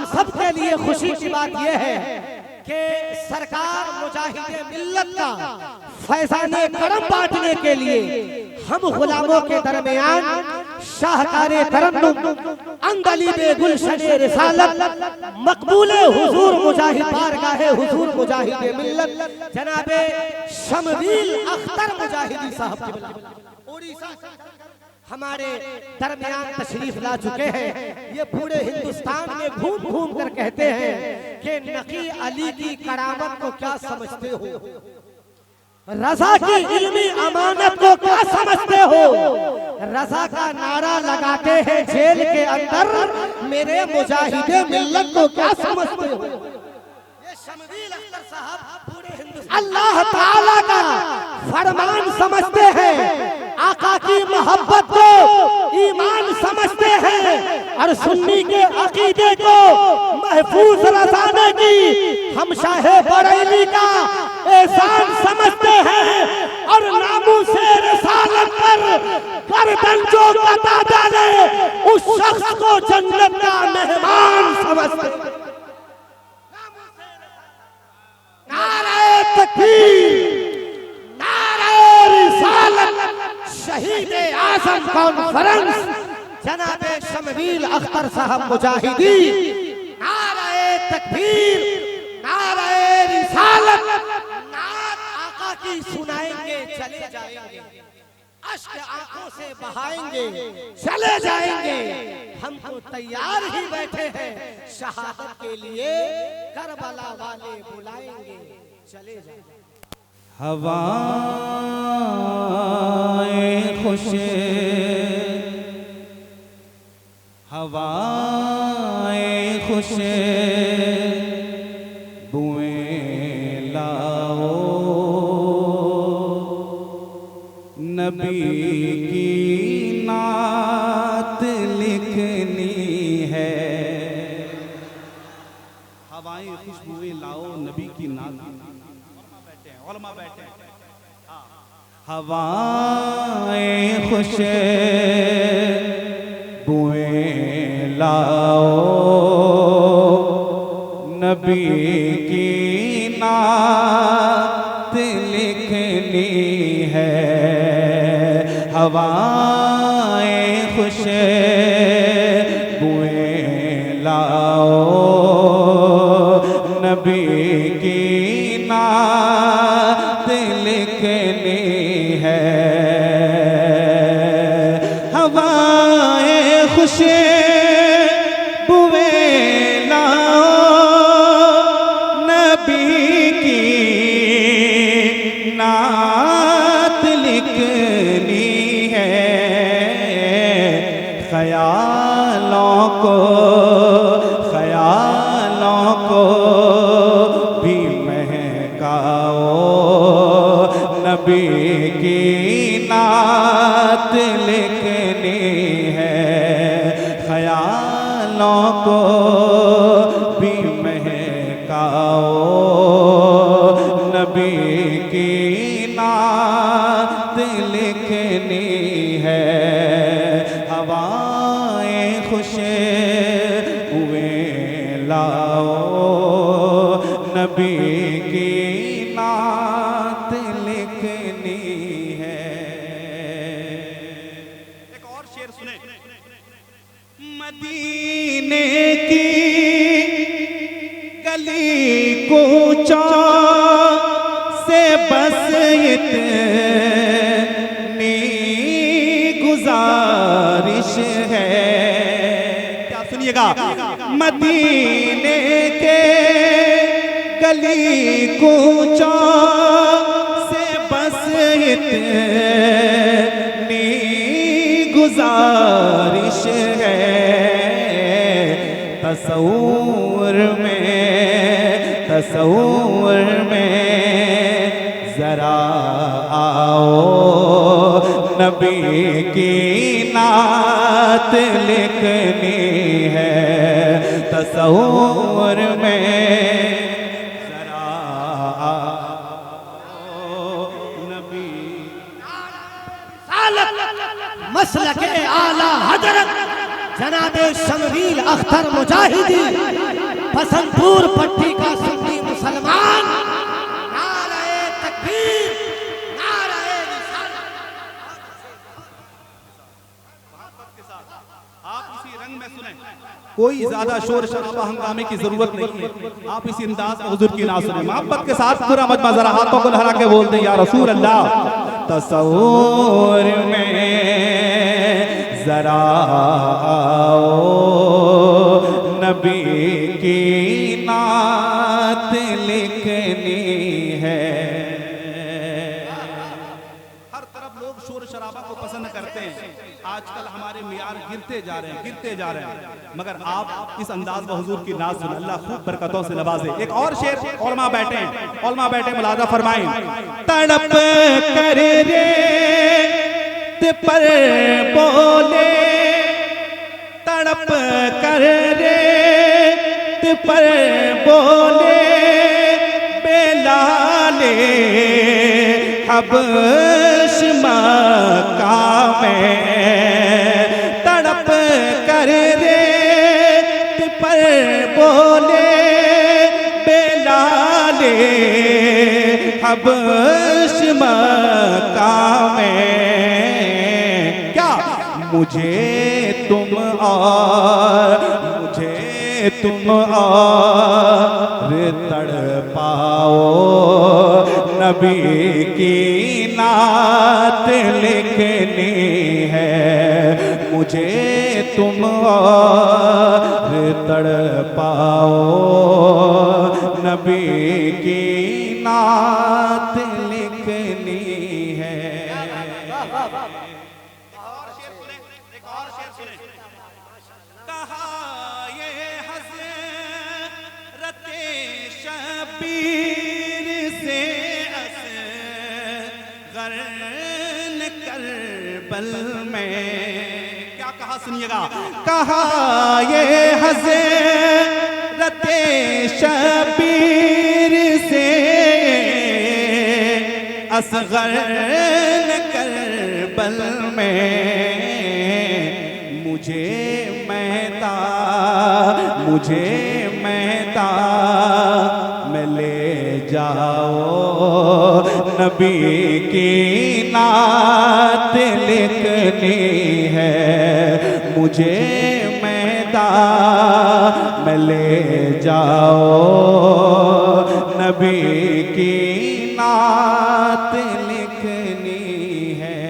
सब के लिए खुशी की बात यह है कि सरकार मुजाहिदे मिल्लत का फैज़ाने करम बांटने के लिए हम गुलामों के दरमियान शाहकारे तरन्नुम अंदलीबे गुलशने रिसालत मकबूले हुजूर मुजाहिद बारगाहे हुजूर मुजाहिदे मिल्लत जनाबे शमवील अख्तर मुजाहिदी साहब की उड़ीसा हमारे दरमियान तशरीफ ला चुके हैं। ये पूरे हिंदुस्तान में घूम घूम कर कहते हैं कि नकी अली की करामत को क्या समझते हो, रजा की इल्मी अमानत को क्या समझते हो। रजा का नारा लगाते हैं जेल के अंदर, मेरे मुजाहिदे मिल्लत को क्या समझते हो। ये शमवील अख्तर साहब पूरे हिंदुस्तान अल्लाह ताला का फरमान समझते हैं, आका की मोहब्बत को ईमान समझते हैं और सुन्नी के अकीदे को महफूज रसाने की हम शाहे बरेली का एहसान समझते हैं और नामूसे रिसालत पर गर्दन जो कटा डाले उस शख्स को जन्नत का मेहमान समझते हैं। नारे तकबीर, नारे रिसालत, शहीदे आज़म कॉन्फ्रेंस जनाबे शमवील अख्तर साहब मुजाहिदी, नारे तकबीर, नारे रिसालत, नात आका की सुनाएंगे चले जाएंगे, अश्क आंखों से बहाएंगे चले जाएंगे। हम तो तैयार ही बैठे हैं शहादत के लिए, करबला वाले बुलाएंगे चले जाएंगे। हवाएं खुशे, हवाएं खुशे बुएं लाओ, नबी की नात लिखनी है। हवाएं खुशबुएं लाओ, नबी की नात। उलमा बैठे हैं। हवाएं खुशे बुएं लाओ, नबी की नात लिखनी है। हवाएं खुशे बुएं लाओ, नबी की नात लिखनी है। हवाएं खुशे बुएं लाओ, नबी की नात लिखनी है। ख्यालों को भी महकाओ, नबी की नात लिखनी है। ख्यालों को भी महकाओ, नबी की नात लिखनी है। हवाएं खुशे बुएं लाओ, नबी की नात लिखनी है। एक और शेर सुने। मदीने की गली कूचों से बस इतनी गुजारिश है। क्या सुनिएगा। मदीने के गली कूचों से बस इतनी गुजारिश है। तसव्वुर में जरा आओ, नबी की नात लिखनी है। तसव्वुर में जरा आओ, नबी। मसलके आला हजरत जनाबे शमवील अख्तर मुजाहिदी बसंतपुर पट्टी का सुन्नी मुसलमान, नारे तकबीर, नारे रिसालत। आप इसी रंग में सुने, कोई ज्यादा शोर शराबा हंगामे की जरूरत नहीं है। आप इसी अंदाज में हुजूर की नात सुने, मोहब्बत के साथ पूरा मजमा जरा हाथों को लहरा के बोलते हैं या रसूल अल्लाह। तसव्वुर में जरा आओ, नबी की नात लिखनी है। हर तरफ लोग शोर शराबा को पसंद करते हैं। आजकल हमारे मियार गिरते जा रहे हैं, गिरते जा रहे हैं, मगर आप इस अंदाज में हुजूर की नात सुन, अल्लाह खूब बरकतों से नवाजे। एक और शेर उलमा बैठे हैं, उलमा बैठे मुलाजा फरमाएं। तड़प कर रेत पर बोले, तड़प कर रेत पर बोले, बेलाले हबश मक्का में। तड़प कर रेत पर बोले, बेलाले हबश मक्का में। क्या मुझे तुम और तड़पाओ, नबी की नात लिखनी है। मुझे तुम और तड़पाओ, नबी की नात लिखनी है। और शेर सुने, एक और शेर सुने। कहा ये हज़रते शबीर से असग़र करबल में। क्या कहा सुनिएगा। कहा ये हज़रते शबीर से असग़र करबल में। मुझे मैदान में ले जाओ, नबी की नात लिखनी है। मुझे मैदान में ले जाओ, नबी की नात लिखनी है।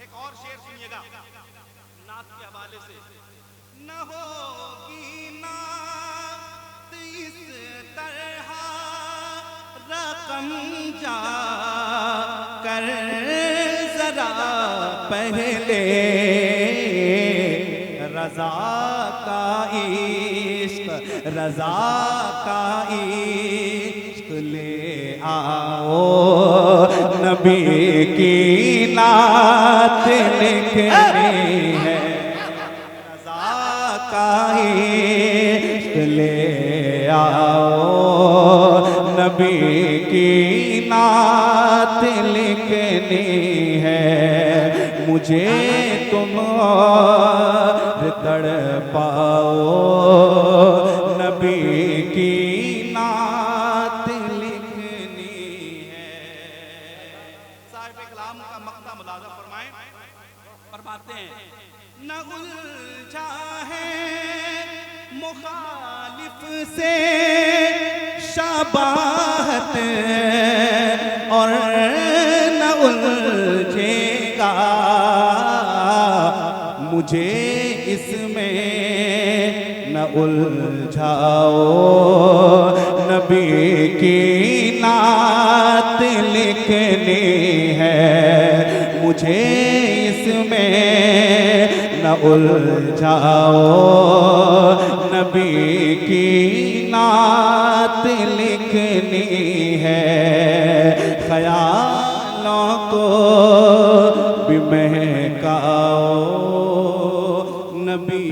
एक और शेर सुनिएगा नात के हवाले से। न होगी नात इस तरह रकम जा कर जरा पहले, रजा का इश्क, रजा का इश्क ले आओ, नबी की नात लिखनी है। रजा का इश्क ले आओ, नबी की नात लिखनी है। मुझे तुम और तड़पाओ, नबी की नात लिखनी है। साहिब कलाम का मक्ता मुलाजा फरमाएं, फरमाते हैं न उलझा है मुखालिफ से शबाहत, और न उलझेगा मुझे इसमें न उलझाओ, नबी की नात लिखनी है। मुझे इसमें न उलझाओ, नबी की नात लिखनी है। ख्यालों को भी महकाओ, नबी